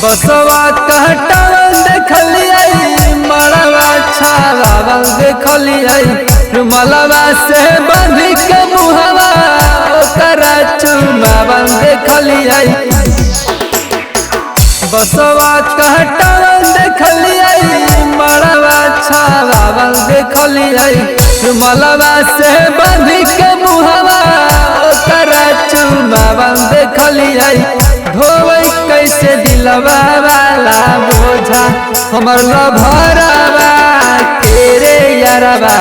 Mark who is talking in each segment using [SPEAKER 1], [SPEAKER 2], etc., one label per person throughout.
[SPEAKER 1] बसवा कहटावल देखलिए मड़वा छावावल देखलिए रुमालवा से बांध के मुहवा ओकरा चुमावल देखलिए। बसवा कहटावल देखलिए मड़वा छावावल देखलिए रुमालवा से बांध के मुहवा ओकरा चुमावल देखलिए। धोवे कैसे दिलवा वाला बोझा हमर लभरवा तेरे यारवा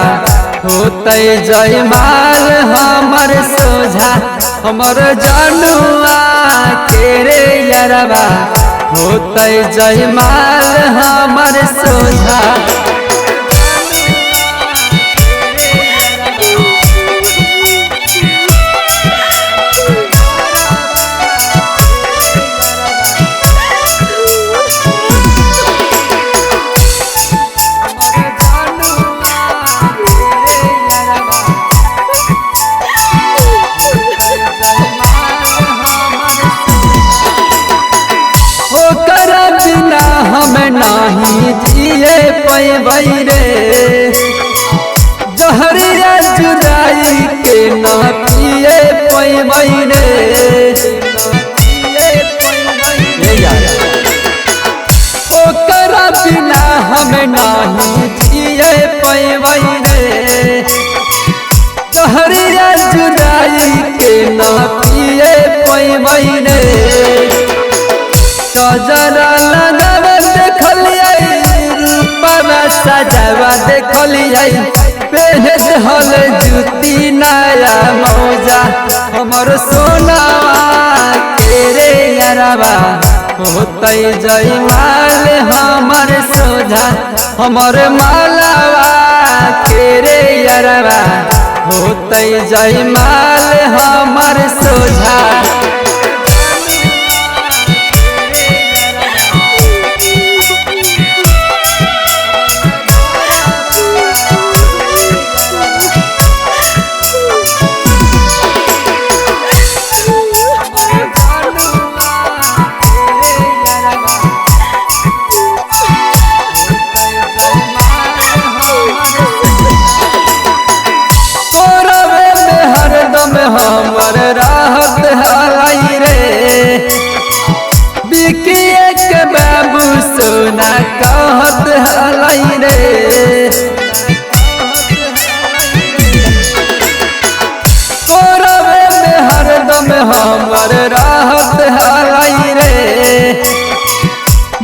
[SPEAKER 1] होते जयमाल हमर सोझा हमर जनुआ तेरे यारवा होते जयमाल हमर सोझा। हमें नहीं जिए पैबै रे जहरिया जुदाई के ना पिए पैबै रे। ओकरा बिना हमें नहीं जिए पैबै रे जहरिया जुदाई के ना पिए पैबै रे। गजरा लगावा देखलिए रूपवा सजावा देखलिए पहनत हल जूती नया मौजा हमर सोनावा तेरे यारवा होते जयमाल हमर सोझा हमर मालावा तेरे यारवा होते जयमाल हमर सोझा। हमर राहत हलाई रे बिकिए के बाबू सोना कहत हलाई रे। कोरवे में हरदम हमर राहत हलाई रे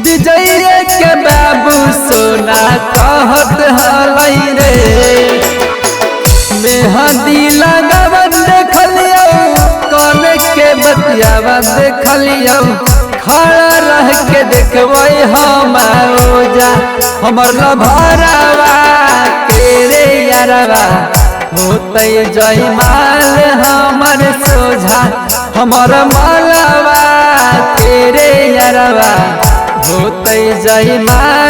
[SPEAKER 1] विजय के बाबू सोना कहत हलाई रे। मेहंदी लगावन देखलियो कौन के बतियावा देखलियो खड़ा रह के देखबै हम ओजा हमर लभरवा तेरे यारवा होते जयमाल हमर सोझा हमर मालवा तेरे यारवा होते जयमाल।